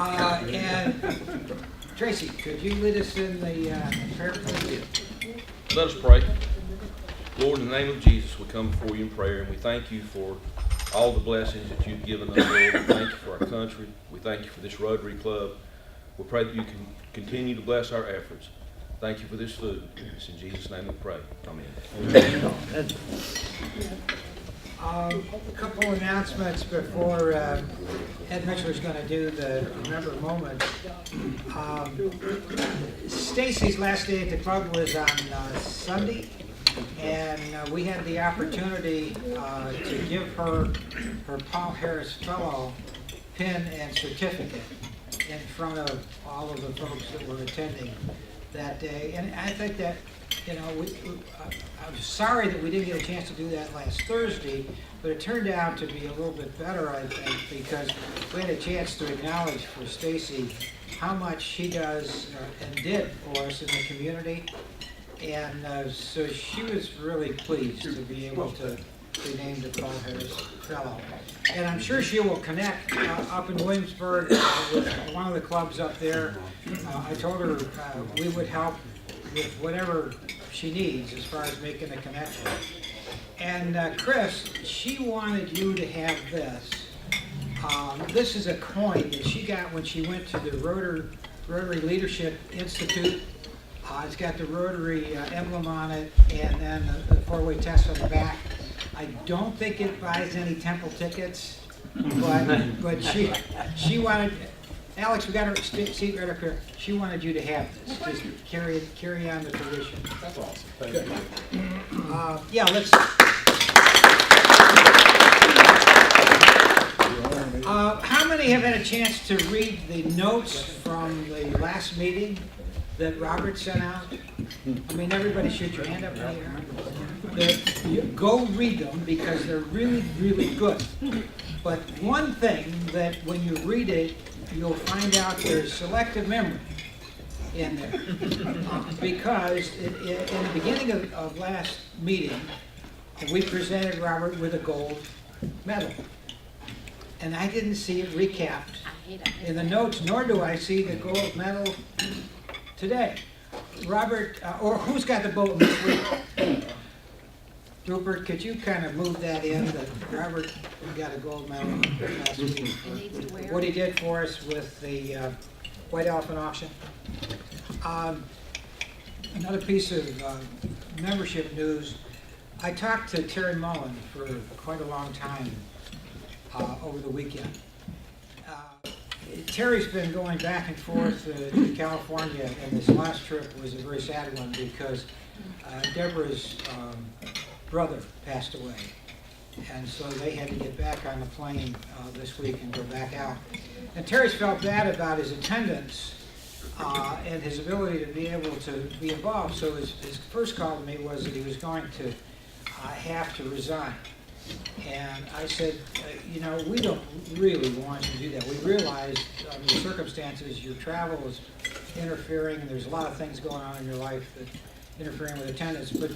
And Tracy, could you lead us in the prayer, please? Let us pray. Lord, in the name of Jesus, we come before you in prayer, and we thank you for all the blessings that you've given us, Lord. We thank you for our country. We thank you for this Rotary Club. We pray that you can continue to bless our efforts. Thank you for this food. It's in Jesus' name we pray. Amen. A couple announcements before Ed Mitchell's going to do the Remember Moment. Stacy's last day at the club was on Sunday, and we had the opportunity to give her Paul Harris Fellow pin and certificate in front of all of the folks that were attending that day. And I think that, you know, I'm sorry that we didn't get a chance to do that last Thursday, but it turned out to be a little bit better, I think, because we had a chance to acknowledge for Stacy how much she does and did for us in the community. And so she was really pleased to be able to be named a Paul Harris Fellow. And I'm sure she will connect up in Williamsburg with one of the clubs up there. I told her we would help with whatever she needs as far as making a connection. And Chris, she wanted you to have this. This is a coin that she got when she went to the Rotary Leadership Institute. It's got the Rotary emblem on it, and then the four-way test on the back. I don't think it buys any temple tickets, but she wanted, Alex, we got her seat right up here. She wanted you to have this. Just carry on the tradition. That's awesome. Thank you. Yeah, let's. How many have had a chance to read the notes from the last meeting that Robert sent out? I mean, everybody shoot your hand up in the air. Go read them because they're really, really good. But one thing that when you read it, you'll find out there's selective memory in there. Because in the beginning of last meeting, we presented Robert with a gold medal. And I didn't see it recapped in the notes, nor do I see the gold medal today. Robert, or who's got the bulletin this week? Rupert, could you kind of move that in, that Robert got a gold medal last week for what he did for us with the White Elephant auction? Another piece of membership news. I talked to Terry Mullen for quite a long time over the weekend. Terry's been going back and forth to California, and this last trip was a very sad one because Deborah's brother passed away, and so they had to get back on the plane this week and go back out. And Terry's felt bad about his attendance and his ability to be able to be involved, so his first call to me was that he was going to have to resign. And I said, you know, we don't really want you to do that. We realize under the circumstances your travel is interfering, and there's a lot of things going on in your life that interfering with attendance. But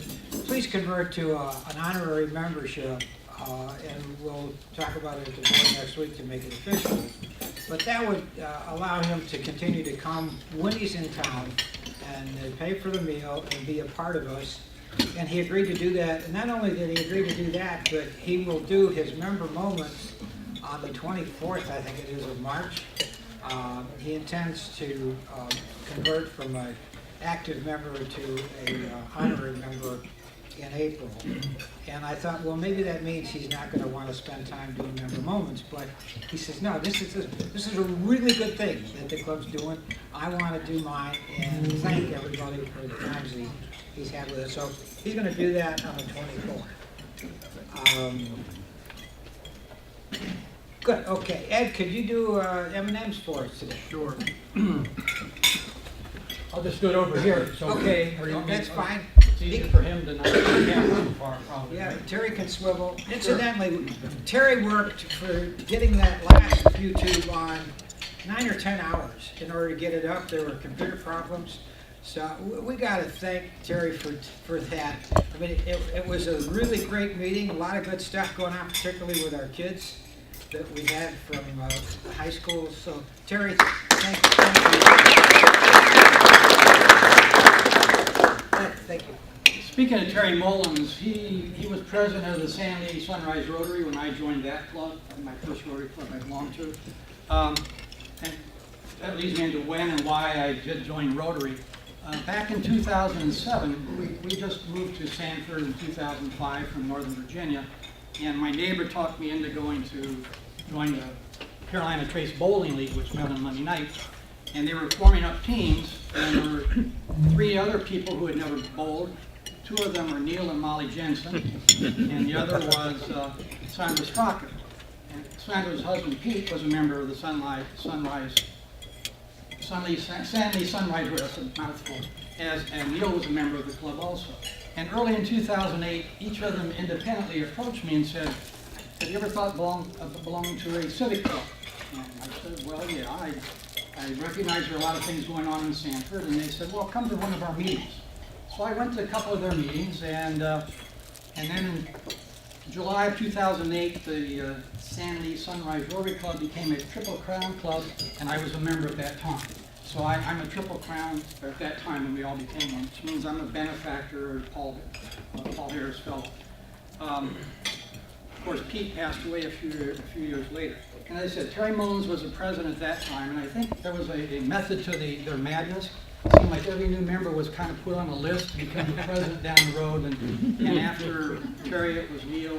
please convert to an honorary membership, and we'll talk about it at the board next week to make it official. But that would allow him to continue to come when he's in town and pay for the meal and be a part of us. And he agreed to do that. And not only did he agree to do that, but he will do his member moments on the 24th, I think it is, of March. He intends to convert from an active member to an honorary member in April. And I thought, well, maybe that means he's not going to want to spend time doing member moments. But he says, no, this is a really good thing that the club's doing. I want to do mine, and thank everybody for the times he's had with us. So he's going to do that on the 24th. Good, okay. Ed, could you do M&M's for us today? Sure. I'll just do it over here. It's okay. That's fine. It's easier for him to not get too far from. Yeah, Terry can swivel. Incidentally, Terry worked for getting that last YouTube on 9 or 10 hours in order to get it up. There were computer problems. So we got to thank Terry for that. I mean, it was a really great meeting, a lot of good stuff going on, particularly with our kids. that we had from the high school. So Terry, thank you. Speaking of Terry Mullins, he was president of the Sandy Sunrise Rotary when I joined that club, my first Rotary club I belonged to. And that leads me into when and why I did join Rotary. Back in 2007, we just moved to Sanford in 2005 from Northern Virginia, and my neighbor talked me into going to join the Carolina Trace Bowling League, which met on Monday night. And they were forming up teams, and there were 3 other people who had never bowled. 2 of them were Neil and Molly Jensen, and the other was Sandra Straka. And Sandra's husband, Pete, was a member of the Sandy Sunrise, that's a mouthful, and Neil was a member of the club also. And early in 2008, each of them independently approached me and said, have you ever thought of belonging to a civic club? And I said, well, yeah, I recognize there are a lot of things going on in Sanford, and they said, well, come to one of our meetings. So I went to a couple of their meetings, and then in July of 2008, the Sandy Sunrise Rotary Club became a Triple Crown club, and I was a member at that time. So I'm a Triple Crown at that time, and we all became one, which means I'm a benefactor of Paul Harris Fellow. Of course, Pete passed away a few years later. And as I said, Terry Mullins was the president at that time, and I think there was a method to their madness. It seemed like every new member was kind of put on a list to become the president down the road, and after Terry it was Neil,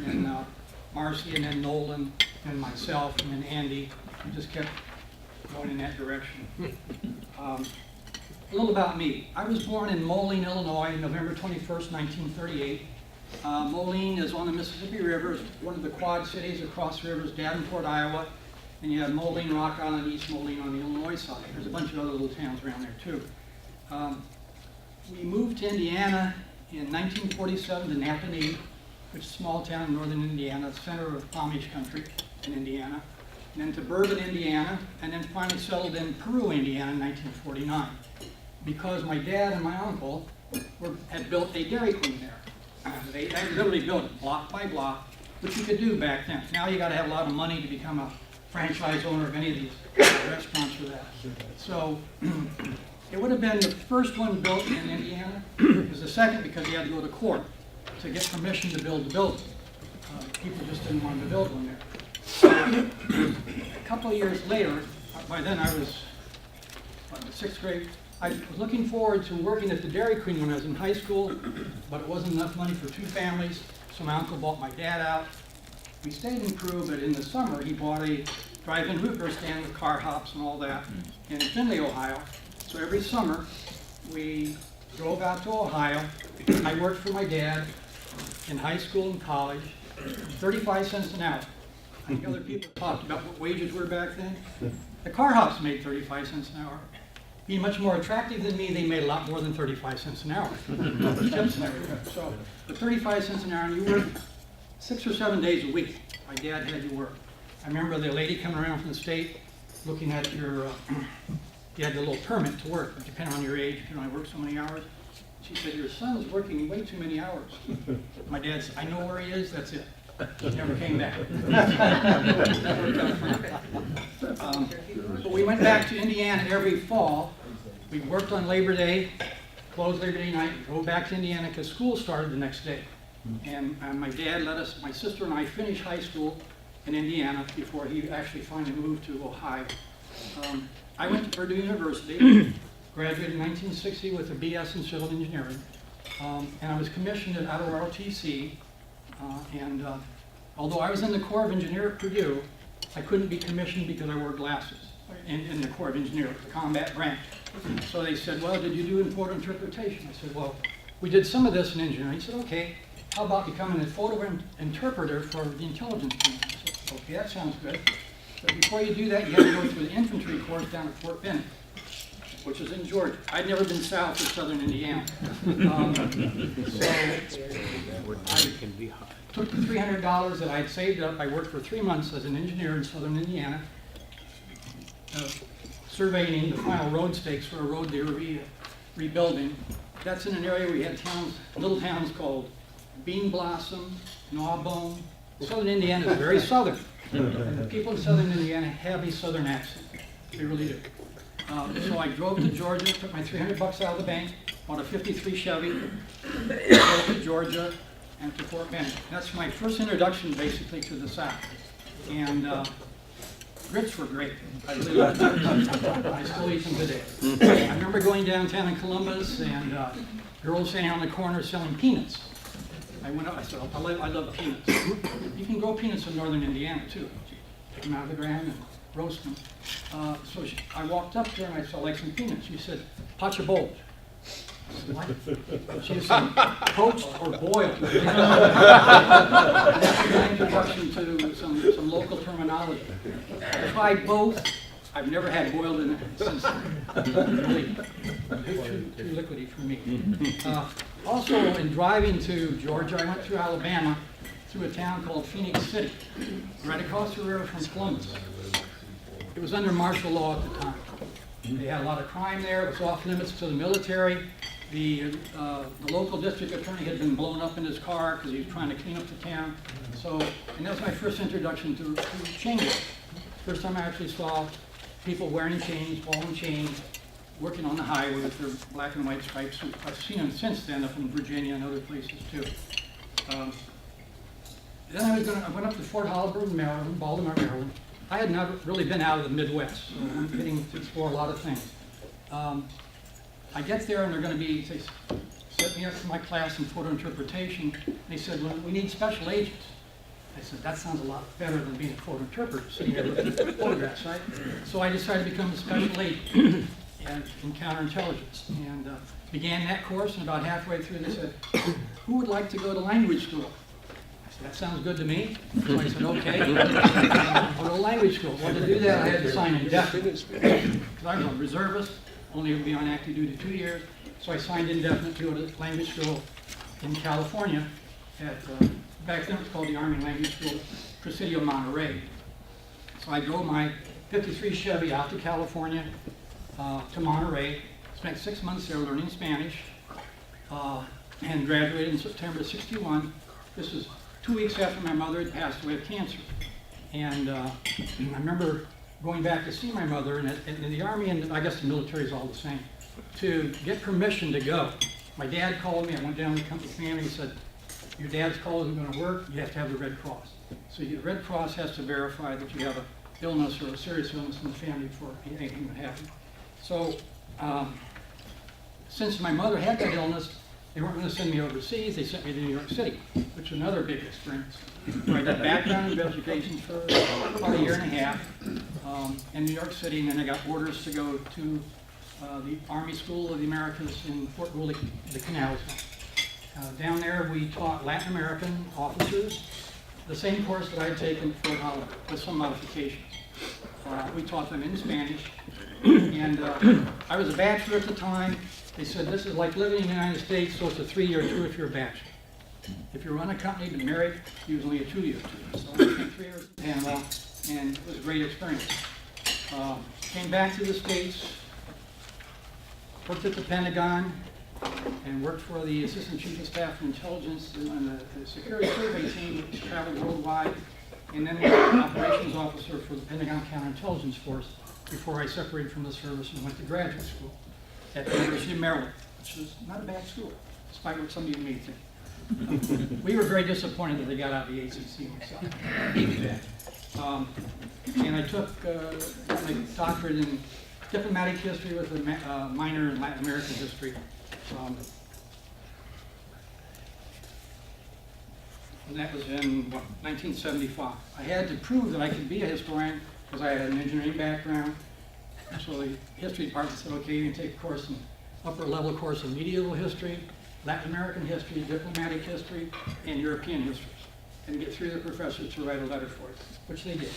and then Marcy, and then Nolan, and myself, and then Andy. We just kept going in that direction. A little about me. I was born in Moline, Illinois, November 21st, 1938. Moline is on the Mississippi River. It's one of the quad cities across the rivers, Davenport, Iowa. And you have Moline, Rock Island, East Moline on the Illinois side. There's a bunch of other little towns around there too. We moved to Indiana in 1947 to Napanee, which is a small town in northern Indiana, center of Amish country in Indiana. And then to Bourbon, Indiana, and then finally settled in Peru, Indiana in 1949. Because my dad and my uncle had built a Dairy Queen there. They literally built it block by block, which you could do back then. Now you got to have a lot of money to become a franchise owner of any of these restaurants or that. So it would have been the first one built in Indiana. It was the second because you had to go to court to get permission to build the building. People just didn't want to build one there. A couple of years later, by then I was in the 6th grade, I was looking forward to working at the Dairy Queen when I was in high school, but it wasn't enough money for 2 families, so my uncle bought my dad out. We stayed in Peru, but in the summer he bought a drive-in root beer stand with car hops and all that in Findlay, Ohio. So every summer we drove out to Ohio. I worked for my dad in high school and college, 35 cents an hour. I think other people talked about what wages were back then. The car hops made 35 cents an hour. Being much more attractive than me, they made a lot more than 35 cents an hour. Tips and everything. So, for 35 cents an hour, and you worked 6 or 7 days a week. My dad had you work. I remember the lady coming around from the state, looking at your, you had the little permit to work, depending on your age, you can only work so many hours. She said, your son's working way too many hours. My dad said, I know where he is, that's it. He never came back. But we went back to Indiana every fall. We worked on Labor Day, closed Labor Day night, drove back to Indiana because school started the next day. And my dad let us, my sister and I, finish high school in Indiana before he actually finally moved to Ohio. I went to Purdue University, graduated in 1960 with a BS in civil engineering, and I was commissioned out of ROTC. Although I was in the Corps of Engineers at Purdue, I couldn't be commissioned because I wore glasses in the Corps of Engineers, the combat branch. So they said, well, did you do photo interpretation? I said, well, we did some of this in engineering. He said, okay, how about becoming a photo interpreter for the intelligence team? I said, okay, that sounds good. But before you do that, you have to go through the infantry course down at Fort Benning, which is in Georgia. I'd never been south of southern Indiana. So I took the $300 that I'd saved up. I worked for 3 months as an engineer in southern Indiana, surveying the final road stakes for a road they were rebuilding. That's in an area where we had towns, little towns called Bean Blossom, Gnawbone, Southern Indiana is very southern. And the people in Southern Indiana have a southern accent. They really do. So I drove to Georgia, took my $300 out of the bank, bought a '53 Chevy, drove to Georgia and to Fort Benning. That's my first introduction basically to the South. And grits were great. I really loved grits. I still eat them today. I remember going downtown in Columbus and girls standing on the corner selling peanuts. I went up, I said, I love peanuts. You can grow peanuts in northern Indiana too. Take them out of the ground and roast them. So I walked up there and I said, "I like some peanuts." She said, "Pacha bold." I said, "What?" She said, "Poached or boiled." That's my introduction to some local terminology. I tried both. I've never had boiled in it since then. Really too liquidy for me. Also, in driving to Georgia, I went through Alabama, through a town called Phoenix City, right across the river from Columbus. It was under martial law at the time. They had a lot of crime there. It was off limits to the military. The local district attorney had been blown up in his car because he was trying to clean up the town. And that was my first introduction to chainmail. First time I actually saw people wearing chains, ball and chain, working on the highway with their black and white stripes. I've seen them since then up in Virginia and other places too. Then I went up to Fort Holabird, Maryland, Baltimore, Maryland. I had never really been out of the Midwest, so I'm getting to explore a lot of things. I get there and they set me up for my class in photo interpretation. They said, "Well, we need special agents." I said, "That sounds a lot better than being a photo interpreter, sitting there looking at photographs, right?" So I decided to become a special agent in counterintelligence and began that course. And about halfway through, they said, "Who would like to go to language school?" I said, "That sounds good to me." So I said, "Okay, I'll go to language school." Well, to do that, I had to sign indefinite because I was a reservist, only would be on active duty 2 years. So I signed indefinite to go to language school in California at back then it was called the Army Language School, Presidio, Monterey. So I drove my '53 Chevy out to California, to Monterey, spent 6 months there learning Spanish, and graduated in September '61. This was 2 weeks after my mother had passed away of cancer. And I remember going back to see my mother, and in the Army, and I guess the military is all the same, to get permission to go. My dad called me, I went down to the company family, he said, "Your dad's call isn't going to work, you have to have the Red Cross." So the Red Cross has to verify that you have an illness or a serious illness in the family before anything would happen. So since my mother had that illness, they weren't going to send me overseas, they sent me to New York City, which was another big experience. So I did background investigations for about a year and a half in New York City, and then I got orders to go to the Army School of the Americas in Fort Greely, the Canals. Down there, we taught Latin American officers the same course that I had taken at Fort Holland, with some modifications. We taught them in Spanish, and I was a bachelor at the time. They said, "This is like living in the United States, so it's a 3-year tour if you're a bachelor. If you're unaccompanied and married, usually a 2-year tour." So I spent 3 years in Panama, and it was a great experience. Came back to the States, worked at the Pentagon, and worked for the Assistant Chief of Staff for Intelligence and the Security Survey Team, which traveled worldwide, and then was an operations officer for the Pentagon Counterintelligence Force before I separated from the service and went to graduate school at the University of Maryland, which is not a bad school, despite what some of you may think. We were very disappointed that they got out of the ACC myself. And I took my doctorate in diplomatic history with a minor in Latin American history. And that was in 1975. I had to prove that I could be a historian because I had an engineering background. So the history department said, "Okay, you can take a course, an upper level course in medieval history, Latin American history, diplomatic history, and European histories, and get 3 of the professors to write a letter for it," which they did.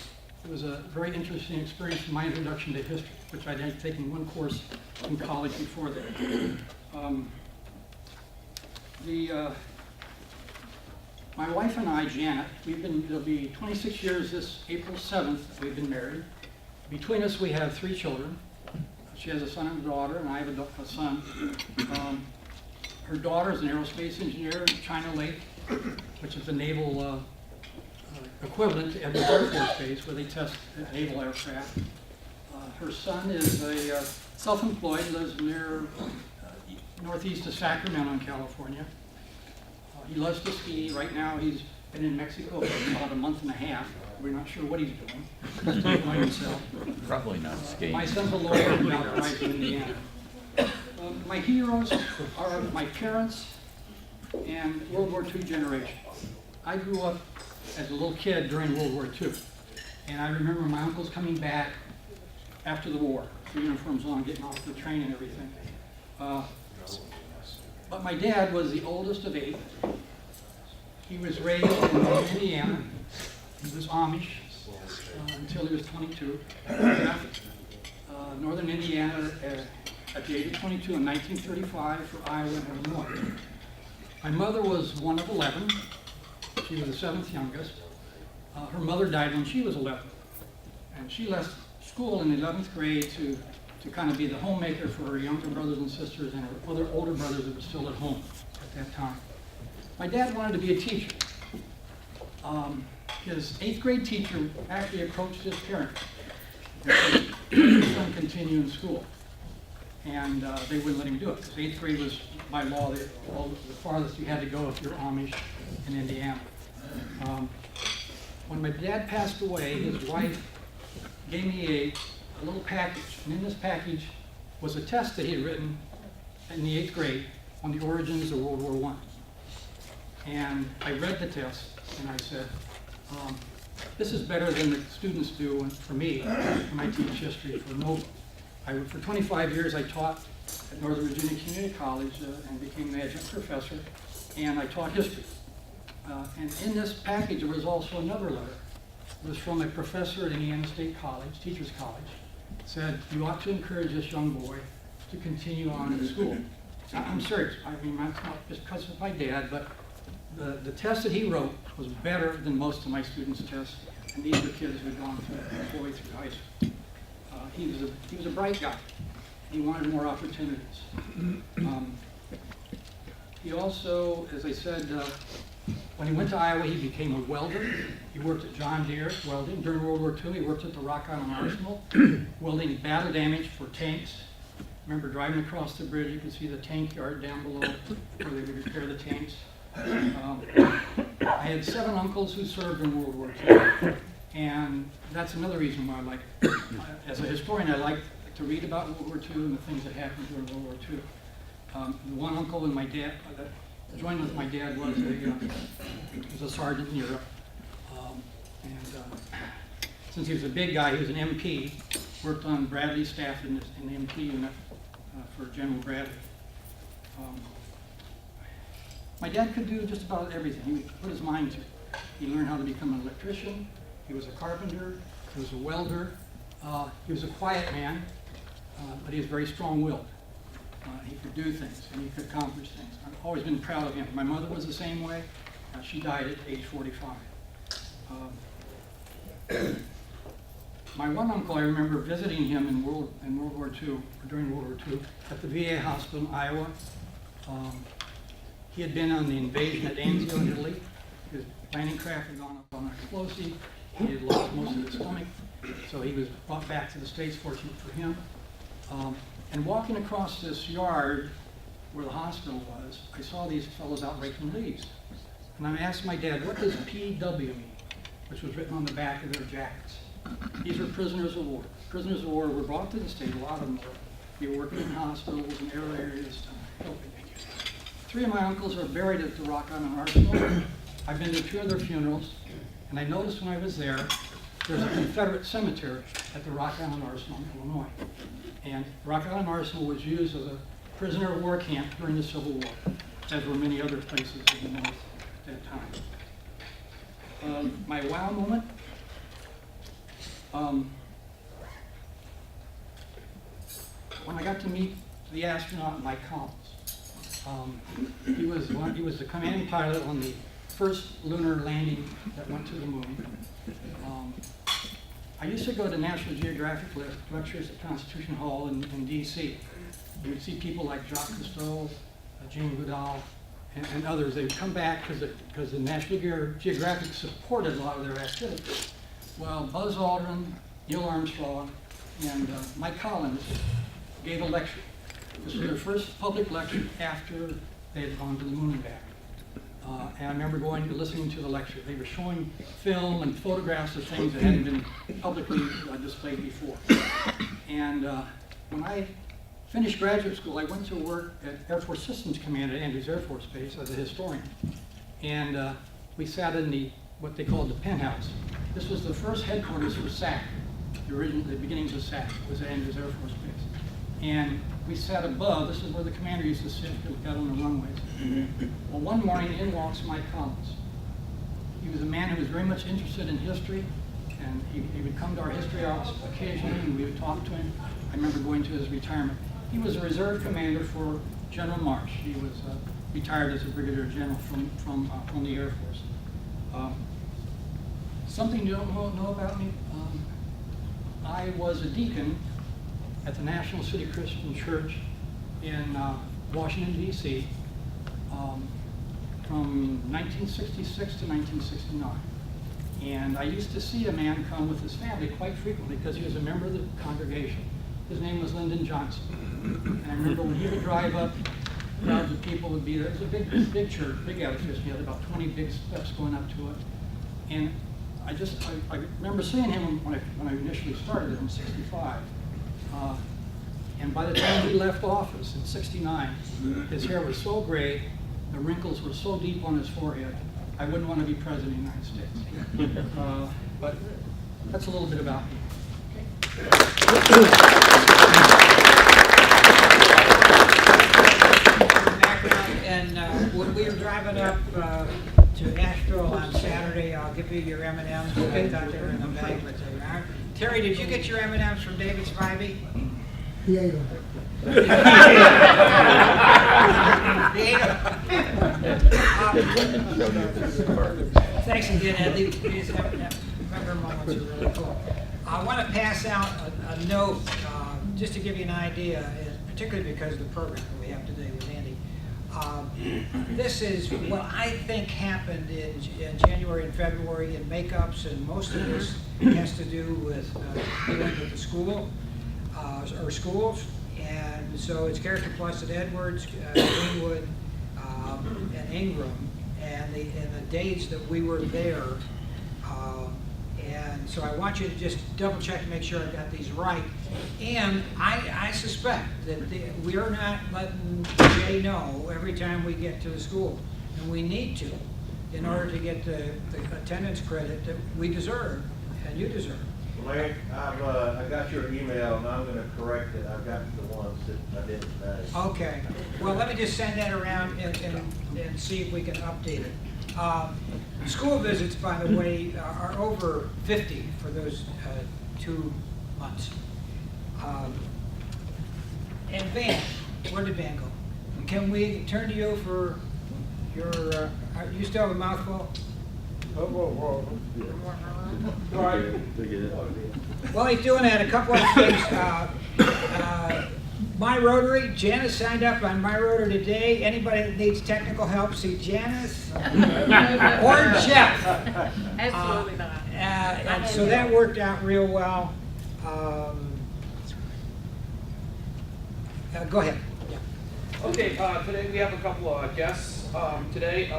It was a very interesting experience in my introduction to history, which I had taken 1 course in college before that. My wife and I, Janet, it'll be 26 years this April 7th that we've been married. Between us, we have 3 children. She has a son and a daughter, and I have a son. Her daughter is an aerospace engineer in China Lake, which is the naval equivalent to Edwards Air Force Base where they test naval aircraft. Her son is a self-employed, lives near northeast of Sacramento in California. He loves to ski. Right now he's been in Mexico for about a month and a half. We're not sure what he's doing. He's to enjoy himself. Probably not skiing. My son's a lawyer in Valparaiso, Indiana. My heroes are my parents and World War II generation. I grew up as a little kid during World War II. And I remember my uncles coming back after the war, the uniforms on, getting off the train and everything. But my dad was the oldest of 8. He was raised in Indiana. He was Amish until he was 22. He left northern Indiana at the age of 22 in 1935 for Iowa and Illinois. My mother was one of 11. She was the 7th youngest. Her mother died when she was 11. And she left school in the 11th grade to kind of be the homemaker for her younger brothers and sisters and her other older brothers that were still at home at that time. My dad wanted to be a teacher. His 8th grade teacher actually approached his parents and said, "Your son continue in school." And they wouldn't let him do it, because 8th grade was, by law, the farthest you had to go if you're Amish in Indiana. When my dad passed away, his wife gave me a little package, and in this package was a test that he had written in the 8th grade on the origins of World War I. And I read the test, and I said, this is better than the students do for me when I teach history for Nova. For 25 years, I taught at Northern Virginia Community College and became an adjunct professor, and I taught history. And in this package, there was also another letter. It was from a professor at Indiana State College, Teachers College. It said, "You ought to encourage this young boy to continue on in school." I'm serious. I mean, that's not just because of my dad, but the test that he wrote was better than most of my students' tests, and these were kids who had gone through all the way through high school. He was a bright guy. He wanted more opportunities. He also, as I said, when he went to Iowa, he became a welder. He worked at John Deere welding. During World War II, he worked at the Rock Island Arsenal, welding battle damage for tanks. Remember driving across the bridge, you could see the tank yard down below where they would repair the tanks. I had 7 uncles who served in World War II, and that's another reason why I like, as a historian, I like to read about World War II and the things that happened during World War II. The one uncle and my dad that joined with my dad was a sergeant in Europe, since he was a big guy, he was an MP, worked on Bradley's staff in the MP unit for General Bradley. My dad could do just about everything. He would put his mind to it. He learned how to become an electrician. He was a carpenter. He was a welder. He was a quiet man, but he was very strong-willed. He could do things, and he could accomplish things. I've always been proud of him. My mother was the same way. She died at age 45. My one uncle, I remember visiting him in World War II, or during World War II, at the VA hospital in Iowa. He had been on the invasion at Anzio in Italy. His landing craft had gone up on an explosive. He had lost most of his stomach, so he was brought back to the States, fortunate for him. And walking across this yard where the hospital was, I saw these fellows out raking leaves. And I asked my dad, what does PW mean? Which was written on the back of their jackets. These were prisoners of war. Prisoners of war were brought to the state, a lot of them were. They were working in hospitals and air areas, helping. 3 of my uncles are buried at the Rock Island Arsenal. I've been to 2 of their funerals, and I noticed when I was there, there's a Confederate cemetery at the Rock Island Arsenal in Illinois. And Rock Island Arsenal was used as a prisoner of war camp during the Civil War, as were many other places in the North at that time. My wow moment, when I got to meet the astronaut Mike Collins. He was the command pilot on the first lunar landing that went to the moon. I used to go to National Geographic lectures at Constitution Hall in D.C. You would see people like Jacques Cousteau, Jane Goodall, and others, they would come back because the National Geographic supported a lot of their activities. Well, Buzz Aldrin, Neil Armstrong, and Mike Collins gave a lecture. This was their first public lecture after they had gone to the moon and back. And I remember going to listening to the lecture. They were showing film and photographs of things that hadn't been publicly displayed before. And when I finished graduate school, I went to work at Air Force Systems Command at Andrews Air Force Base as a historian. And we sat in what they called the penthouse. This was the first headquarters for SAC. The beginnings of SAC was at Andrews Air Force Base. And we sat above. This is where the commander used to sit because we got on the runways. Well, one morning in walks Mike Collins. He was a man who was very much interested in history, and he would come to our history office occasionally, and we would talk to him. I remember going to his retirement. He was a reserve commander for General Marsh. He was retired as a brigadier general from the Air Force. Something you don't know about me, I was a deacon at the National City Christian Church in Washington, D.C. From 1966 to 1969. And I used to see a man come with his family quite frequently because he was a member of the congregation. His name was Lyndon Johnson. And I remember when he would drive up, crowds of people would be there. It was a big church, big edifice. We had about 20 big steps going up to it. And I remember seeing him when I initially started in '65. And by the time he left office in '69, his hair was so gray, the wrinkles were so deep on his forehead, I wouldn't want to be president of the United States. But that's a little bit about me. And when we were driving up to Asheville on Saturday, I'll give you your M&Ms. I thought they were in the bag, but they aren't. Terry, did you get your M&Ms from David Spivey? He ate them. Thanks again, Ed. These member moments are really cool. I want to pass out a note just to give you an idea, particularly because of the program that we have today with Andy. This is what I think happened in January and February in makeups, and most of this has to do with dealing with the school or schools. And so it's Character Plus at Edwards, Greenwood, and Ingram, and the days that we were there. And so I want you to just double check to make sure I got these right. And I suspect that we are not letting Jay know every time we get to the school. And we need to, in order to get the attendance credit that we deserve and you deserve. Larry, I got your email and I'm going to correct it. I've got the ones that I didn't today. Okay. Well, let me just send that around and see if we can update it. School visits, by the way, are over 50 for those 2 months. And Van, where did Van go? Can we turn to you for your, you still have a mouthful? All right. Well, he's doing that. A couple of things. My Rotary, Janice signed up on My Rotary today. Anybody that needs technical help, see Janice or Jeff. Absolutely not. And so that worked out real well. Go ahead. Yeah. Okay, today we have a couple of guests. Today,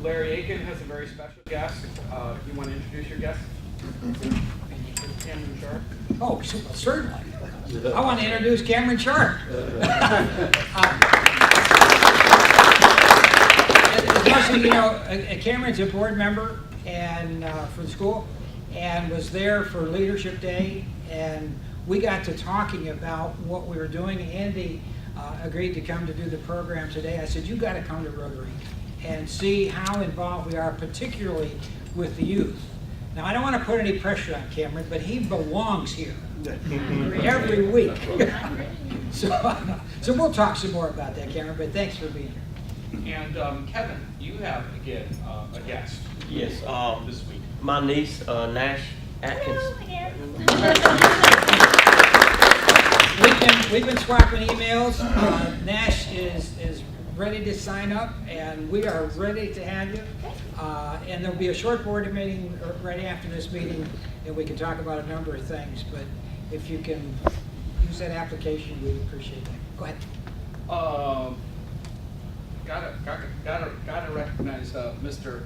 Larry Aiken has a very special guest. You want to introduce your guest? Cameron Sharp. Oh, certainly. I want to introduce Cameron Sharp. As much as you know, Cameron's a board member and for the school, and was there for Leadership Day, and we got to talking about what we were doing. Andy agreed to come to do the program today. I said, you got to come to Rotary and see how involved we are, particularly with the youth. Now, I don't want to put any pressure on Cameron, but he belongs here every week. So we'll talk some more about that, Cameron, but thanks for being here. And Kevin, you have, again, a guest. Yes, this week. my niece, Nash Atkins. We've been swapping emails. Nash is ready to sign up, and we are ready to have you. And there'll be a short board meeting right after this meeting, and we can talk about a number of things. But if you can use that application, we'd appreciate that. Go ahead. Gotta recognize Mr.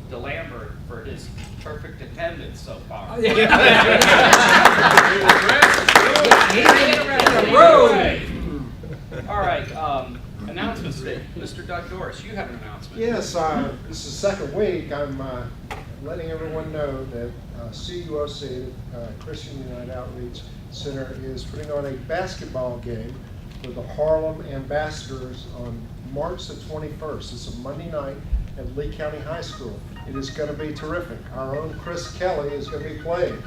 DeLambert for his perfect attendance so far. Oh, yeah. All right, announcements today. Mr. Doug Doris, you have an announcement. Yes, this is the second week. I'm letting everyone know that CUOC, Christian United Outreach Center, is putting on a basketball game with the Harlem Ambassadors on March the 21st. It's a Monday night at Lee County High School. It is going to be terrific. Our own Chris Kelly is going to be playing.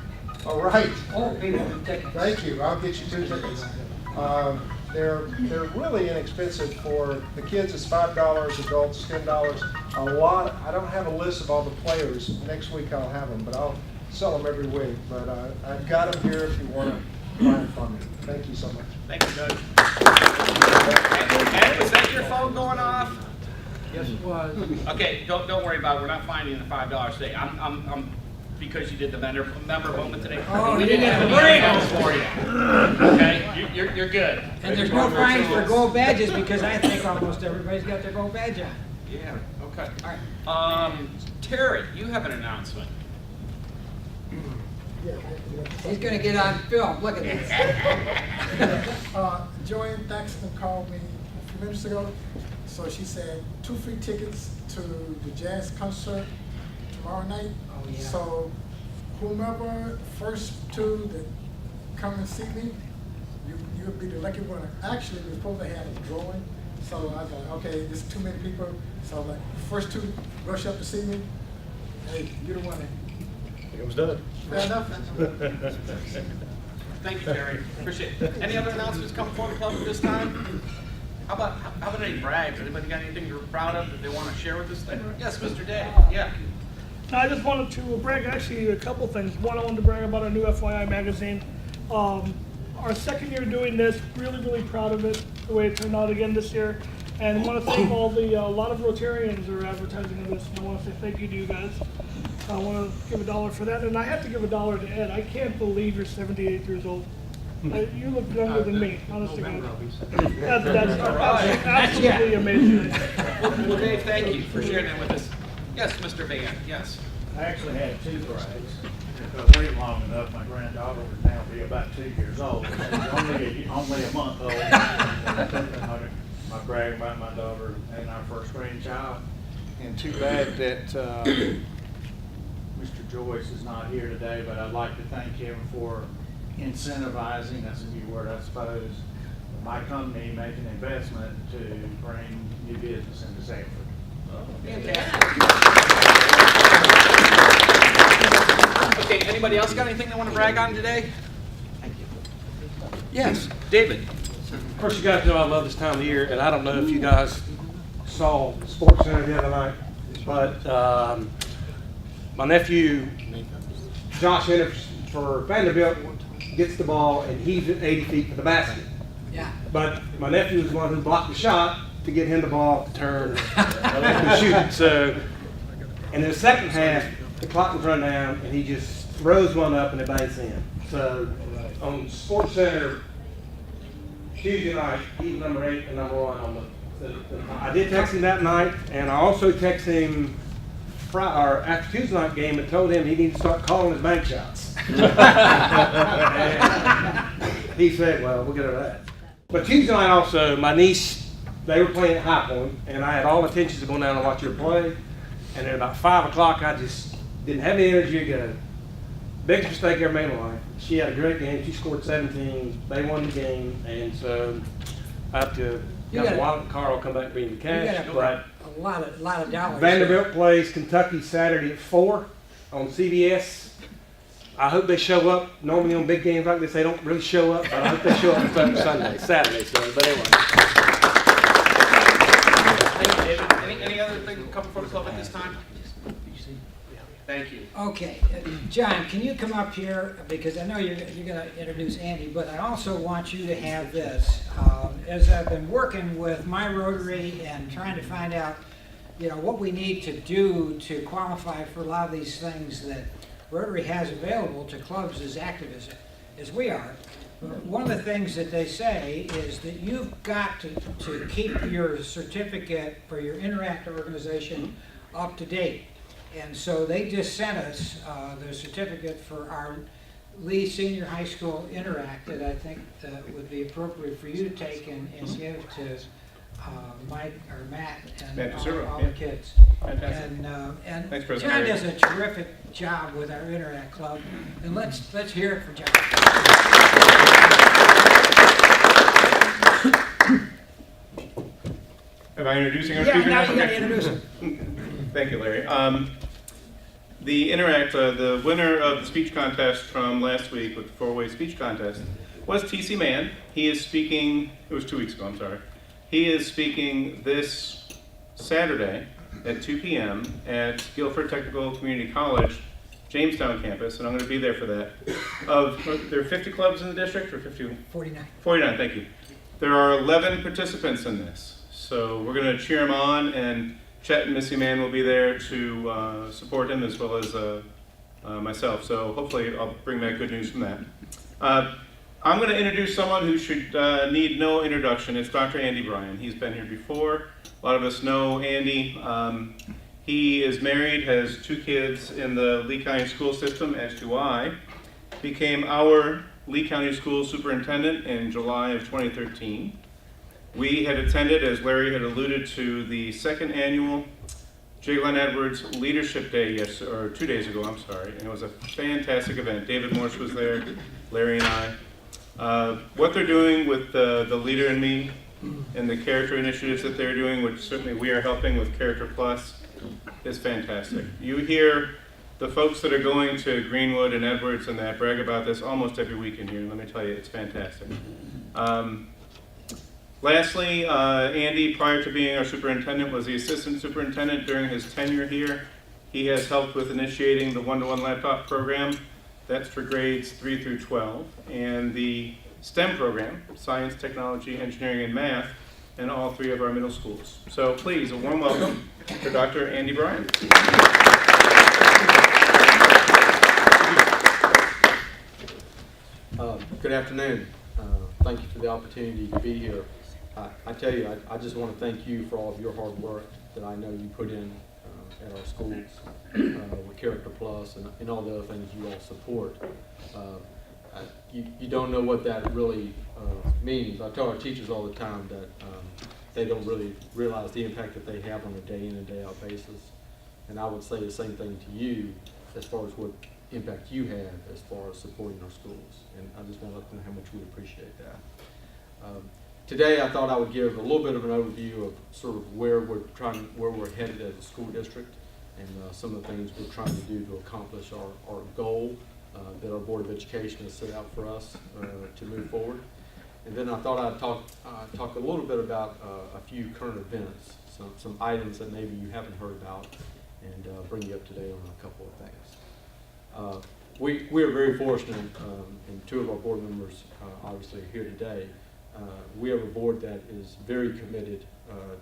All right. Oh, people, tickets. Thank you. I'll get you 2 tickets. They're really inexpensive for the kids. It's $5, adults $10. A lot. I don't have a list of all the players. Next week I'll have them, but I'll sell them every week. But I've got them here if you want to buy them from me. Thank you so much. Thank you, Doug. And was that your phone going off? Yes, it was. Okay, don't worry about it. We're not finding the $5 today. I'm because you did the member moment today. Oh, we you didn't did have the any break. emails for you. Okay, you're good. And there's no fines for gold badges because I think almost everybody's got their gold badge on. Yeah. Okay. All right. Terry, you have an announcement. He's gonna get on film. Look at this. Joanne Thaxton called me a few minutes ago. So she said 2 free tickets to the jazz concert tomorrow night. Oh, yeah. So whomever first 2 that come and see me, you'll be the lucky winner. Actually, we're supposed to have a drawing. So I thought, okay, there's too many people. So like first 2 rush up to see me. Hey, you're the winner. It was done. Fair enough. Thank you, Terry. Appreciate it. Any other announcements coming from the club at this time? How about any brags? Anybody got anything you're proud of that they want to share with us? Yes, Mr. Day. Yeah. I just wanted to brag, actually, a couple things. One, I wanted to brag about our new FYI magazine. Our second year doing this, really proud of it, the way it turned out again this year. And I want to thank a lot of Rotarians are advertising this, and I want to say thank you to you guys. I want to give $1 for that, and I have to give $1 to Ed. I can't believe you're 78 years old. You look younger than me, honestly. That's absolutely amazing. Well, Dave, thank you for sharing that with us. Yes, Mr. Van. Yes. I actually had 2 brags. If I wait long enough, my granddaughter would now be about 2 years old. She's only a month old. I brag about my daughter and our first grandchild. And too bad that Mr. Joyce is not here today, but I'd like to thank him for incentivizing, that's a new word I suppose, my company make an investment to bring new business into Sanford. Okay, anybody else got anything they want to brag on today? Thank you. Yes, David. Of course, you guys know I love this time of year, and I don't know if you guys saw Sports Center the other night, but my nephew, Josh Henderson for Vanderbilt, gets the ball and heaves it 80 feet to the basket. Yeah. But my nephew was the one who blocked the shot to get him the ball to turn and shoot. So, in the second half, the clock was run down, and he just throws one up and it banks in. So, on Sports Center Tuesday night, he's number 8 and number 1 on I did text him that night, and I also texted him after Tuesday night game and told him he needed to start calling his bank shots. He said, well, we'll get over that. But Tuesday night also, my niece, they were playing at High Point, and I had all intentions of going down and watch her play. And at about 5 o'clock, I just didn't have the energy to go. Biggest mistake I ever made in my life. She had a great game. She scored 17. They won the game, and so I have to got a wallet. Carl will come back and bring the cash. But a lot of dollars. Vanderbilt plays Kentucky Saturday at 4 on CBS. I hope they show up. Normally on big games like this, they don't really show up, but I hope they show up Saturday. So, but anyway. Thank you, David. Any other thing coming from the club at this time? Thank you. Okay, John, can you come up here, because I know you're gonna introduce Andy, but I also want you to have this. As I've been working with my Rotary and trying to find out, what we need to do to qualify for a lot of these things that Rotary has available to clubs as active as we are. One of the things that they say is that you've got to keep your certificate for your Interact organization up to date. And so they just sent us the certificate for our Lee Senior High School Interact that I think would be appropriate for you to take and give to Mike or Matt and all the kids. Fantastic. And Thanks, John President. does a terrific job with our Interact Club. And let's hear it for John. Am I introducing our Yeah, speaker now now? you gotta introduce him. Thank you, Larry. The Interact, the winner of the speech contest from last week with the four-way speech contest was TC Mann. He is speaking, it was 2 weeks ago, I'm sorry. He is speaking this Saturday at 2 p.m. at Guilford Technical Community College, Jamestown campus, and I'm going to be there for that. There are 50 clubs in the district, or 50? 49. 49, thank you. There are 11 participants in this, so we're going to cheer him on, and Chet and Missy Mann will be there to support him as well as myself. So hopefully I'll bring back good news from that. I'm going to introduce someone who should need no introduction. It's Dr. Andy Bryan. He's been here before. A lot of us know Andy. He is married, has 2 kids in the Lee County school system, as do I. Became our Lee County School Superintendent in July of 2013. We had attended, as Larry had alluded to, the 2nd annual J. Glenn Edwards Leadership Day, 2 days ago, I'm sorry, and it was a fantastic event. David Morse was there, Larry and I. What they're doing with the Leader in Me and the character initiatives that they're doing, which certainly we are helping with Character Plus, is fantastic. You hear the folks that are going to Greenwood and Edwards and that brag about this almost every weekend here, and let me tell you, it's fantastic. Lastly, Andy, prior to being our superintendent, was the assistant superintendent during his tenure here. He has helped with initiating the one-to-one laptop program. That's for grades 3 through 12. And the STEM program, science, technology, engineering, and math, in all 3 of our middle schools. So please, a warm welcome to Dr. Andy Bryan. Good afternoon. Thank you for the opportunity to be here. I tell you, I just want to thank you for all of your hard work that I know you put in at our schools with Character Plus and all the other things you all support. You don't know what that really means. I tell our teachers all the time that they don't really realize the impact that they have on a day in and day out basis. And I would say the same thing to you as far as what impact you have as far as supporting our schools. And I just want to let them know how much we appreciate that. Today I thought I would give a little bit of an overview of sort of where we're headed as a school district and some of the things we're trying to do to accomplish our goal that our Board of Education has set out for us to move forward. And then I thought I'd talk a little bit about a few current events, some items that maybe you haven't heard about, and bring you up to date on a couple of things. We are very fortunate, and 2 of our board members obviously are here today. We have a board that is very committed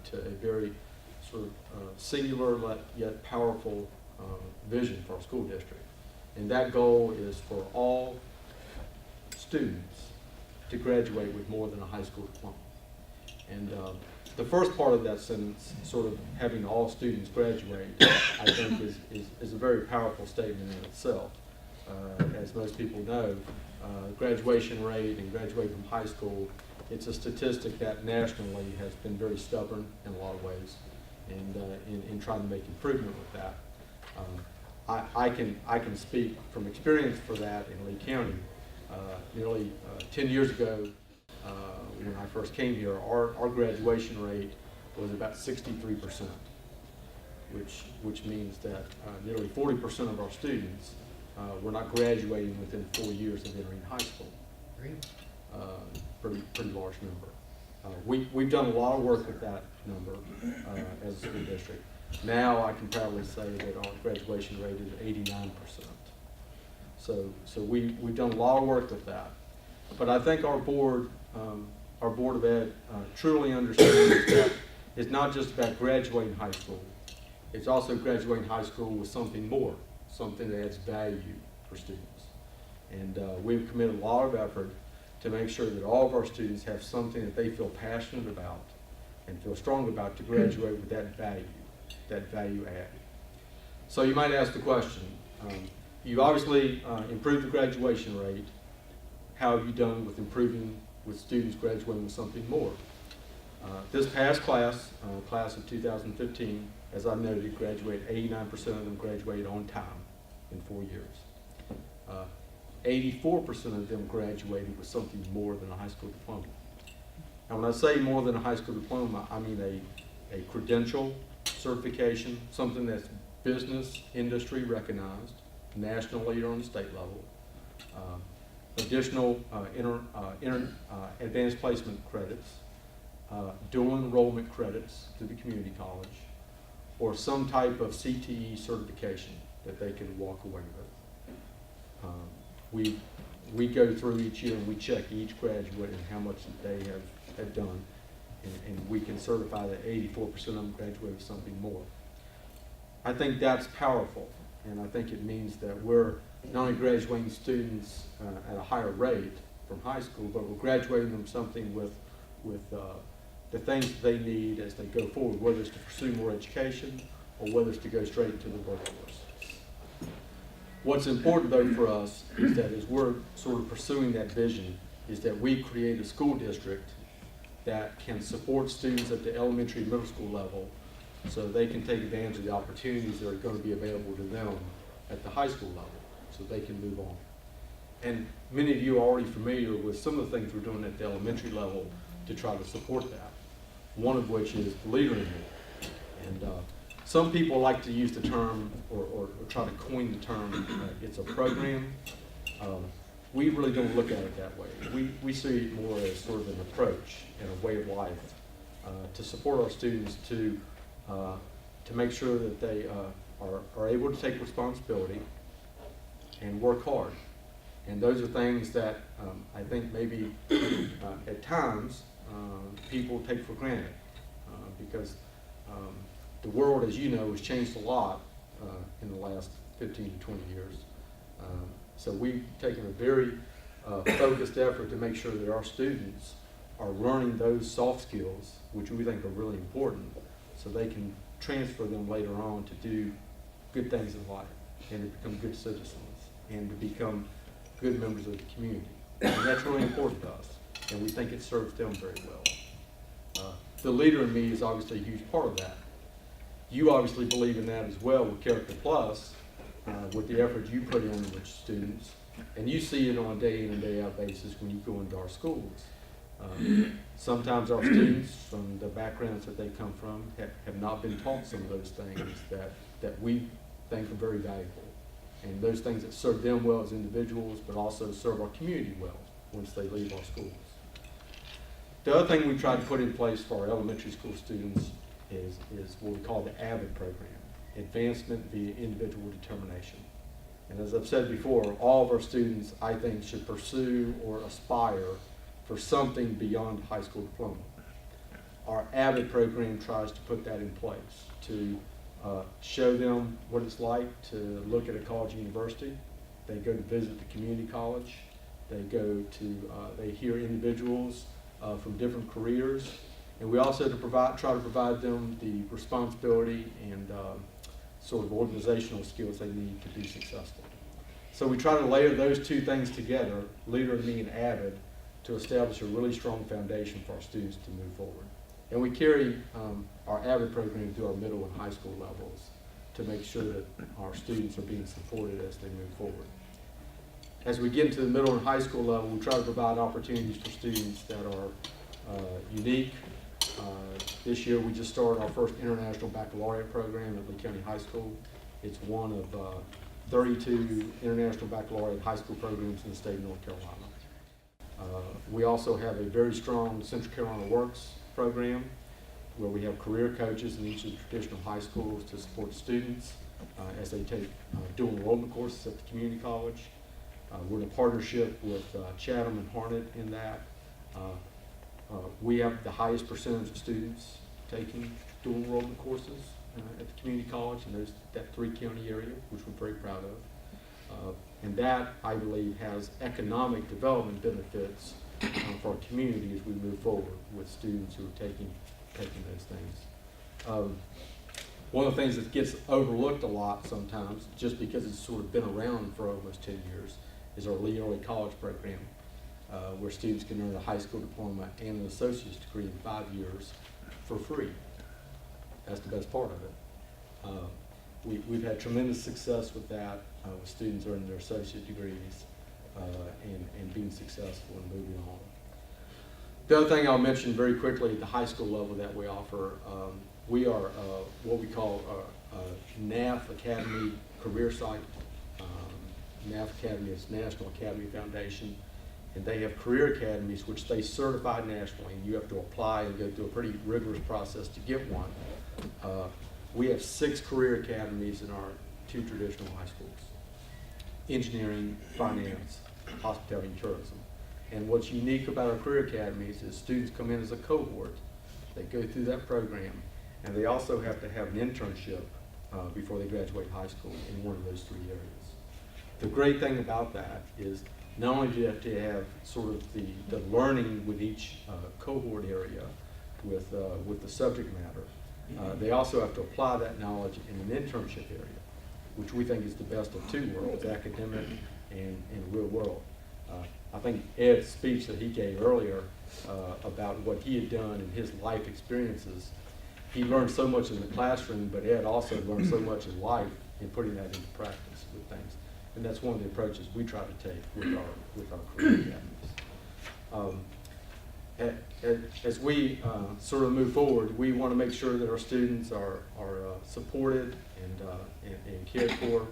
to a very sort of singular yet powerful vision for our school district. And that goal is for all students to graduate with more than a high school diploma. And the first part of that sentence, sort of having all students graduate, I think is a very powerful statement in itself. As most people know, graduation rate and graduating from high school, it's a statistic that nationally has been very stubborn in a lot of ways, and in trying to make improvement with that. I can speak from experience for that in Lee County. Nearly 10 years ago, when I first came here, our graduation rate was about 63%, which means that nearly 40% of our students were not graduating within 4 years of entering high school. Pretty large number. We've done a lot of work with that number as a school district. Now I can proudly say that our graduation rate is 89%. So we've done a lot of work with that. But I think our Board of Ed truly understands that it's not just about graduating high school. It's also graduating high school with something more, something that adds value for students. And we've committed a lot of effort to make sure that all of our students have something that they feel passionate about and feel strong about to graduate with that value add. So you might ask the question, you obviously improved the graduation rate. How have you done with improving with students graduating with something more? This past class, class of 2015, as I noted, 89% of them graduated on time in 4 years. 84% of them graduated with something more than a high school diploma. And when I say more than a high school diploma, I mean a credential, certification, something that's business, industry recognized, national leader on the state level, additional advanced placement credits, dual enrollment credits to the community college, or some type of CTE certification that they can walk away with. We go through each year and we check each graduate and how much they have done, and we can certify that 84% of them graduate with something more. I think that's powerful, and I think it means that we're not only graduating students at a higher rate from high school, but we're graduating them something with the things that they need as they go forward, whether it's to pursue more education or whether it's to go straight into the workforce. What's important though for us is that as we're sort of pursuing that vision, is that we create a school district that can support students at the elementary and middle school level so they can take advantage of the opportunities that are going to be available to them at the high school level so they can move on. And many of you are already familiar with some of the things we're doing at the elementary level to try to support that, one of which is the Leader in Me. And some people like to use the term or try to coin the term, it's a program. We really don't look at it that way. We see it more as sort of an approach and a way of life to support our students to make sure that they are able to take responsibility and work hard. And those are things that I think maybe at times people take for granted because the world, as you know, has changed a lot in the last 15 to 20 years. So we've taken a very focused effort to make sure that our students are learning those soft skills, which we think are really important, so they can transfer them later on to do good things in life and to become good citizens and to become good members of the community. And that's really important to us, and we think it serves them very well. The Leader in Me is obviously a huge part of that. You obviously believe in that as well with Character Plus, with the effort you put in with students, and you see it on a day in and day out basis when you go into our schools. Sometimes our students, from the backgrounds that they come from, have not been taught some of those things that we think are very valuable, and those things that serve them well as individuals, but also serve our community well once they leave our schools. The other thing we tried to put in place for our elementary school students is what we call the AVID program, Advancement via Individual Determination. And as I've said before, all of our students, I think, should pursue or aspire for something beyond high school diploma. Our AVID program tries to put that in place to show them what it's like to look at a college or university. They go to visit the community college. They hear individuals from different careers. And we also try to provide them the responsibility and sort of organizational skills they need to be successful. So we try to layer those two things together, Leader in Me and AVID, to establish a really strong foundation for our students to move forward. And we carry our AVID program through our middle and high school levels to make sure that our students are being supported as they move forward. As we get into the middle and high school level, we try to provide opportunities for students that are unique. This year we just started our first international baccalaureate program at Lee County High School. It's one of 32 international baccalaureate high school programs in the state of North Carolina. We also have a very strong Central Carolina Works program. where we have career coaches in each of the traditional high schools to support students as they take dual enrollment courses at the community college. We're in a partnership with Chatham and Harnett in that. We have the highest percentage of students taking dual enrollment courses at the community college, and there's that 3-county area, which we're very proud of. And that, I believe, has economic development benefits for our community as we move forward with students who are taking those things. One of the things that gets overlooked a lot sometimes, just because it's sort of been around for almost 10 years, is our Lee Early College program, where students can earn a high school diploma and an associate's degree in 5 years for free. That's the best part of it. We've had tremendous success with that, with students earning their associate degrees and being successful and moving on. The other thing I'll mention very quickly at the high school level that we offer, we are what we call a NAF Academy career site. NAF Academy is National Academy Foundation, and they have career academies which they certify nationally, and you have to apply and go through a pretty rigorous process to get one. We have 6 career academies in our 2 traditional high schools: engineering, finance, hospitality, and tourism. And what's unique about our career academies is students come in as a cohort, they go through that program, and they also have to have an internship before they graduate high school in one of those 3 areas. The great thing about that is not only do you have to have sort of the learning with each cohort area with the subject matter, they also have to apply that knowledge in an internship area, which we think is the best of 2 worlds, academic and real world. I think Ed's speech that he gave earlier about what he had done in his life experiences, he learned so much in the classroom, but Ed also learned so much in life in putting that into practice with things. And that's one of the approaches we try to take with our career academies. As we sort of move forward, we want to make sure that our students are supported and cared for.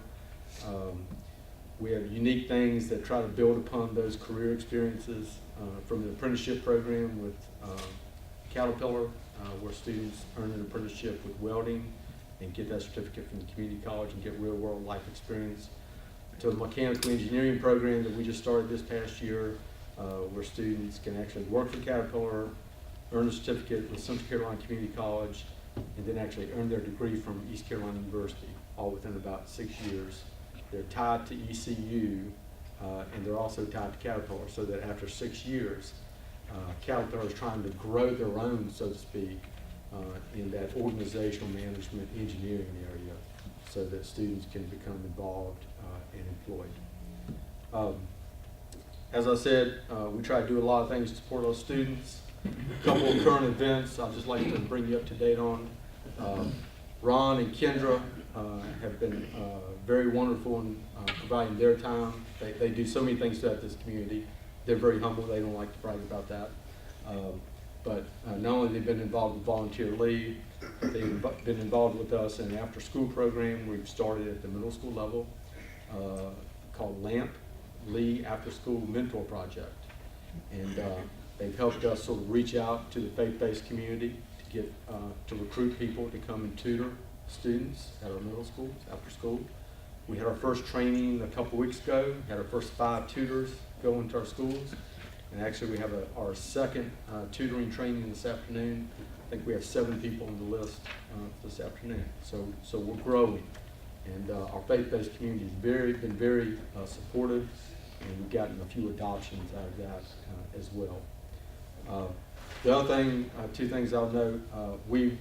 We have unique things that try to build upon those career experiences from the apprenticeship program with Caterpillar, where students earn an apprenticeship with welding and get that certificate from the community college and get real world life experience, to a mechanical engineering program that we just started this past year, where students can actually work for Caterpillar, earn a certificate with Central Carolina Community College, and then actually earn their degree from East Carolina University, all within about 6 years. They're tied to ECU, and they're also tied to Caterpillar, so that after 6 years, Caterpillar is trying to grow their own, so to speak, in that organizational management engineering area, so that students can become involved and employed. As I said, we try to do a lot of things to support our students. A couple of current events I'd just like to bring you up to date on. Ron and Kendra have been very wonderful in providing their time. They do so many things throughout this community. They're very humble. They don't like to brag about that. But not only they've been involved with Volunteer League, but they've been involved with us in an after-school program we've started at the middle school level called LAMP, Lee After School Mentor Project. And they've helped us sort of reach out to the faith-based community to get to recruit people to come and tutor students at our middle schools after school. We had our first training a couple weeks ago, had our first 5 tutors go into our schools. And actually we have our second tutoring training this afternoon. I think we have 7 people on the list this afternoon. So we're growing. And our faith-based community has been very supportive, and we've gotten a few adoptions out of that as well. The other thing, 2 things I'll note, we've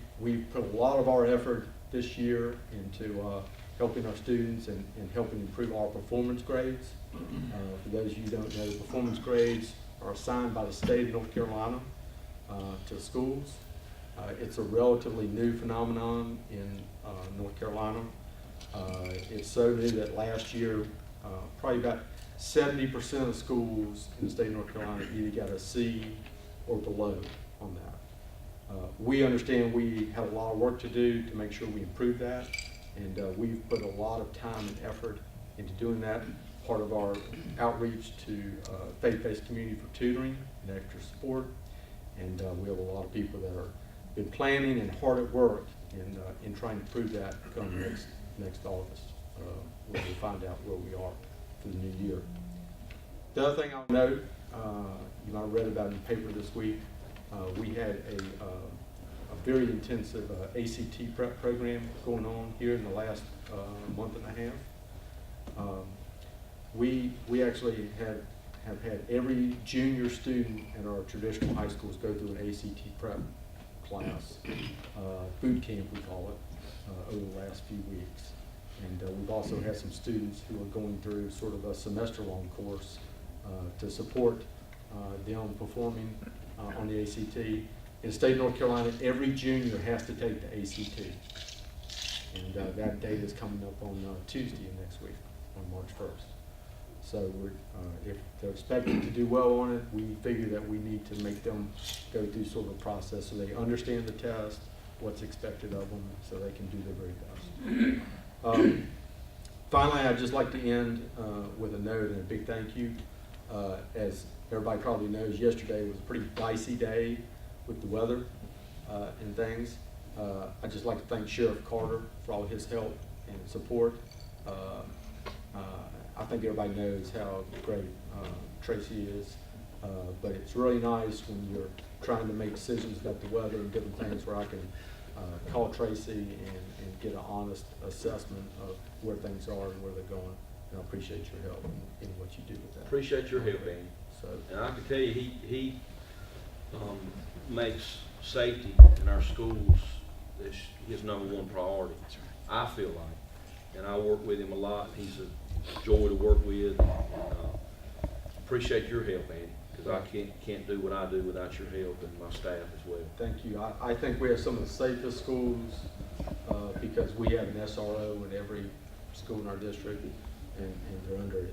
put a lot of our effort this year into helping our students and helping improve our performance grades. For those of you who don't know, performance grades are assigned by the state of North Carolina to schools. It's a relatively new phenomenon in North Carolina. It's so new that last year, probably about 70% of schools in the state of North Carolina either got a C or below on that. We understand we have a lot of work to do to make sure we improve that, and we've put a lot of time and effort into doing that. Part of our outreach to faith-based community for tutoring and extra support, and we have a lot of people that are been planning and hard at work in trying to prove that come next August, when we find out where we are for the new year. The other thing I'll note, you might have read about in the paper this week, we had a very intensive ACT prep program going on here in the last month and a half. We actually have had every junior student in our traditional high schools go through an ACT prep class, boot camp we call it, over the last few weeks. And we've also had some students who are going through sort of a semester-long course to support them performing on the ACT. In the state of North Carolina, every junior has to take the ACT. And that date is coming up on Tuesday of next week, on March 1st. So if they're expected to do well on it, we figure that we need to make them go through sort of a process so they understand the test, what's expected of them, so they can do their very best. Finally, I'd just like to end with a note and a big thank you. As everybody probably knows, yesterday was a pretty dicey day with the weather and things. I'd just like to thank Sheriff Carter for all his help and support. I think everybody knows how great Tracy is, but it's really nice when you're trying to make decisions about the weather and different things where I can call Tracy and get an honest assessment of where things are and where they're going. And I appreciate your help in what you do with that. Appreciate your help, Andy. So, And I can tell you, he makes safety in our schools his #1 priority. I feel like, and I work with him a lot. He's a joy to work with. Appreciate your help, Andy, because I can't do what I do without your help and my staff as well. thank you. I think we have some of the safest schools because we have an SRO in every school in our district, and they're under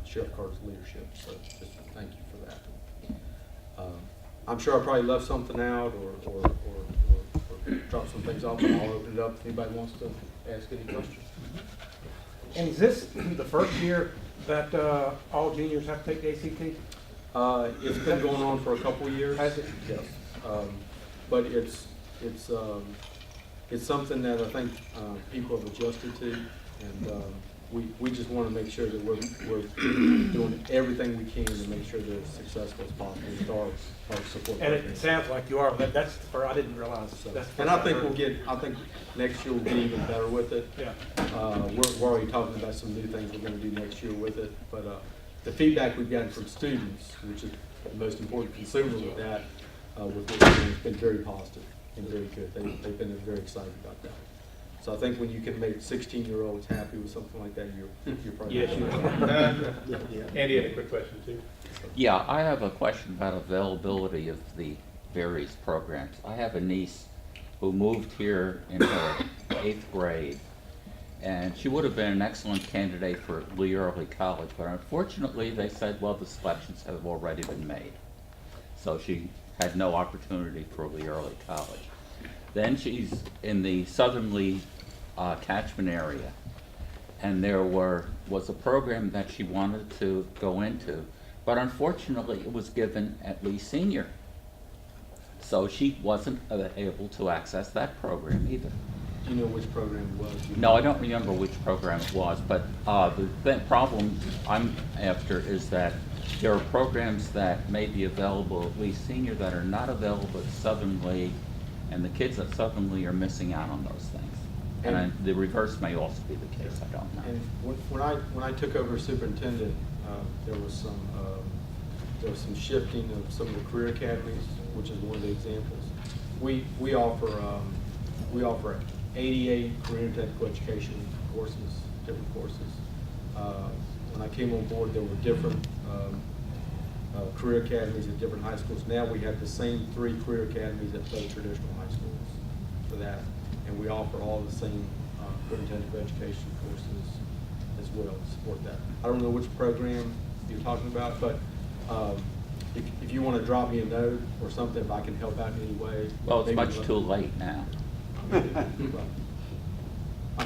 Sheriff Carter's leadership. So just thank you for that. I'm sure I probably left something out or dropped some things off, but I'll open it up if anybody wants to ask any questions. And is this the first year that all juniors have to take the ACT? It's been going on for a couple of years. Has it? Yes. But it's something that I think people have adjusted to, and we just want to make sure that we're doing everything we can to make sure they're as successful as possible with our support. And it programs. sounds like you are. That's the first, I didn't realize. So, That's the and first I think heard. I think next year we'll get even better with it. Yeah. We're already talking about some new things we're going to do next year with it. But the feedback we've gotten from students, which is the most important consumer with that, with what we're doing, has been very positive and very good. They've been very excited about that. So I think when you can make 16-year-olds happy with something like that, you're probably. Yes, Andy had a quick question too. Yeah, I have a question about availability of the various programs. I have a niece who moved here in her 8th grade, and she would have been an excellent candidate for Lee Early College, but unfortunately they said, well, the selections have already been made. So she had no opportunity for Lee Early College. Then she's in the Southern Lee catchment area, and there was a program that she wanted to go into, but unfortunately it was given at Lee Senior. So she wasn't able to access that program either. Do you know which program it was? No, I don't remember which program it was, but the problem I'm after is that there are programs that may be available at Lee Senior that are not available at Southern Lee, and the kids at Southern Lee are missing out on those things. And the reverse may also be the case, I don't know. And when I took over as superintendent, there was some shifting of some of the career academies, which is one of the examples. We offer 88 career and technical education courses, different courses. When I came on board, there were different career academies at different high schools. Now we have the same 3 career academies at both traditional high schools for that. And we offer all the same career and technical education courses as well to support that. I don't know which program you're talking about, but if you want to drop me a note or something, if I can help out in any way. Well, it's much too late now. I'm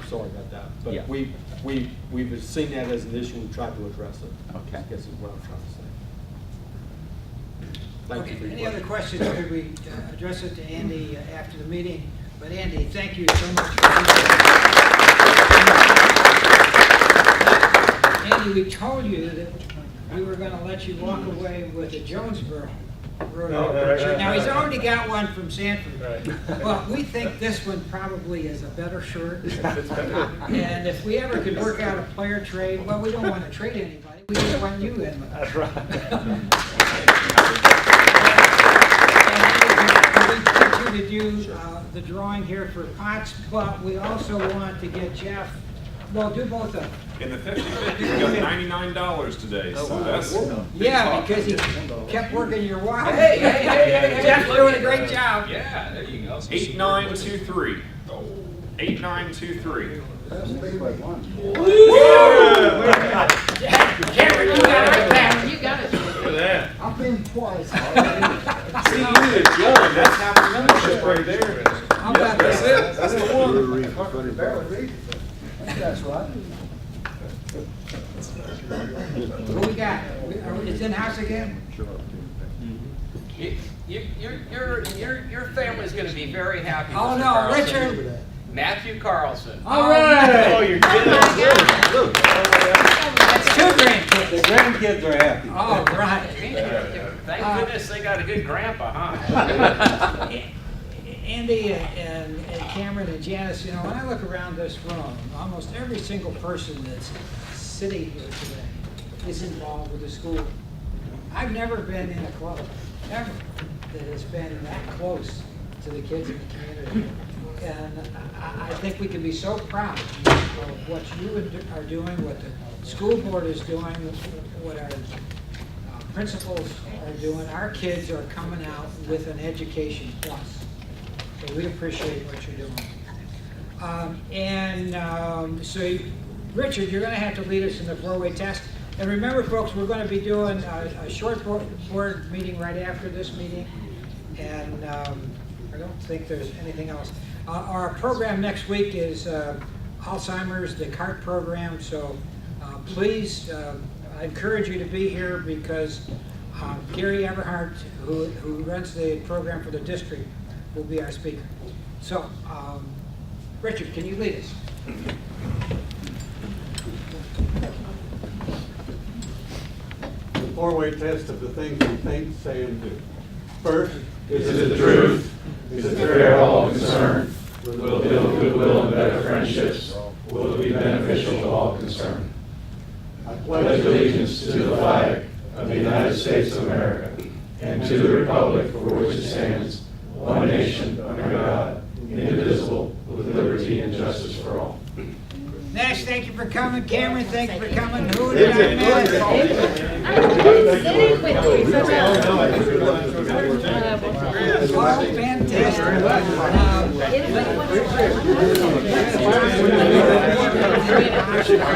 sorry about that, but Yeah. we've seen that as an issue. We've tried to address it. Okay. I guess is what I'm trying to say. Thank you for your Any other question. questions? Could we address it to Andy after the meeting? But Andy, thank you so much for being here. Andy, we told you that we were going to let you walk away with a Jonesboro Rotary shirt. Now, he's already got one from Sanford. Well, we think this one probably is a better shirt. And if we ever could work out a player trade, well, we don't want to trade anybody. We just want you in. That's right. We continue to do the drawing here for pots, but we also want to get Jeff, well, do both of them. In the 50-50, we got $99 today, so that's... Yeah, because he kept working your watch. Hey. Jeff's doing a great job. Yeah, there you go. 8923. 8923. Cameron, you got it. Cameron, you got it. Look at that. I've been twice already. See, you did good. That's half the membership right there. How about That's that? it. That's the one. Barely read it. That's right. What we got? It's in-house again? Your family's going to be very happy. Oh, Mr. no, Carlson. Richard. Matthew Carlson. All right. Oh, you're kidding. That's two grandkids. The grandkids are happy. All right. Thank goodness they got a good grandpa, huh? Andy and Cameron and Janice, you know, when I look around this room, almost every single person that's sitting here today is involved with the school. I've never been in a club, ever, that has been that close to the kids in the community. And I think we can be so proud of what you are doing, what the school board is doing, what our principals are doing. Our kids are coming out with an education plus. So we appreciate what you're doing. Richard, you're going to have to lead us in the four-way test. And remember, folks, we're going to be doing a short board meeting right after this meeting. And I don't think there's anything else. Our program next week is Alzheimer's, the CART program. So please, I encourage you to be here because Gary Everhart, who runs the program for the district, will be our speaker. So, Richard, can you lead us? The four-way test of the things we think, say, and do. First, is it the truth? Is it fair to all concerned? Will it build goodwill and better friendships? Will it be beneficial to all concerned? I pledge allegiance to the flag of the United States of America and to the republic for which it stands, one nation, under God, indivisible, with liberty and justice for all. Nash, thank you for coming. Cameron, thank you for coming. Who did I miss? Oh, fantastic. Safe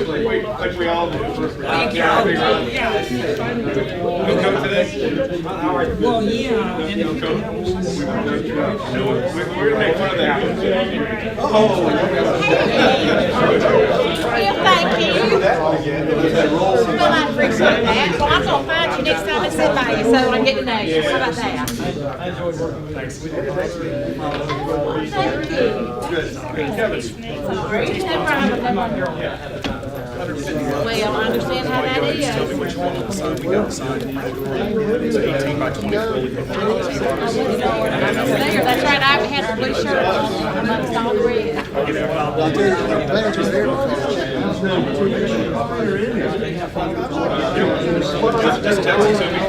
place. Like we all do. You'll come today? Well, yeah. And if you can help us. We're gonna make fun of that. Well, thank you. Well, I appreciate that. Well, I'm gonna find you next time I sit by you, so I get to know you. How about that? I enjoyed working with you. Thanks. Thank you. Sorry, no problem. Well, I understand how that is. Tell me which one. So we got the sign. It's 18 by 24. That's right, I had the blue shirt on amongst all the red. Just text it to me.